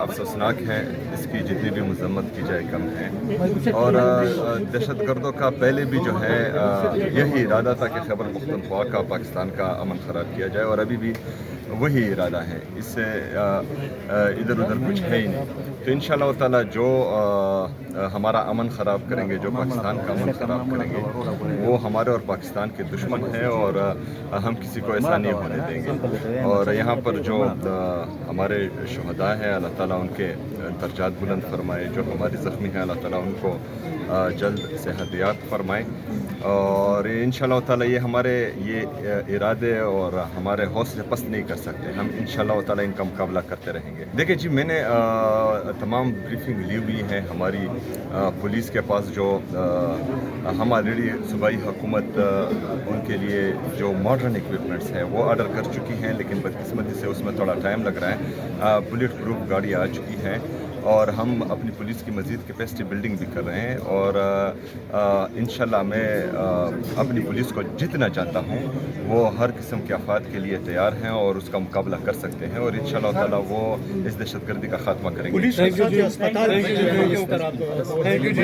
अफसोसनाक है। इसकी जितनी भी मजम्मत की जाए कम है। और दहशत गर्दों का पहले भी जो है यही इरादा था कि खैबर पख्तूनख्वा का पाकिस्तान का अमन ख़राब किया जाए, और अभी भी वही इरादा है। इससे इधर उधर कुछ है ही नहीं। तो इंशाअल्लाह ताला जो हमारा अमन ख़राब करेंगे, जो पाकिस्तान का अमन ख़राब करेंगे, वो हमारे और पाकिस्तान के दुश्मन हैं, और हम किसी को ऐसा नहीं होने देंगे। और यहाँ पर जो हमारे शुहदा हैं, अल्लाह ताला उनके दर्जात बुलंद फरमाए। जो हमारे ज़ख्मी हैं, अल्लाह ताला उनको जल्द सेहतियाब फरमाए। और इंशाअल्लाह ताला ये हमारे इरादे और हमारे हौसले पस्त नहीं कर सकते। हम इंशाअल्लाह ताला इनका मुकाबला करते रहेंगे। देखिए जी, मैंने तमाम ब्रीफिंग ली हुई है हमारी पुलिस के पास। जो हम ऑलरेडी सूबाई हुकूमत उनके लिए जो मॉडर्न इक्विपमेंट्स हैं वो ऑर्डर कर चुकी हैं, लेकिन बदकिस्मती से उसमें थोड़ा टाइम लग रहा है। बुलेट प्रूफ गाड़ी आ चुकी है, और हम अपनी पुलिस की मज़ीद कैपेसिटी बिल्डिंग भी कर रहे हैं। और इंशाल्लाह मैं अपनी पुलिस को जितना चाहता हूँ वो हर किस्म के आफात के लिए तैयार हैं और उसका मुकाबला कर सकते हैं, और इंशाल्लाह ताला वो इस दहशतगर्दी का खात्मा करेंगे।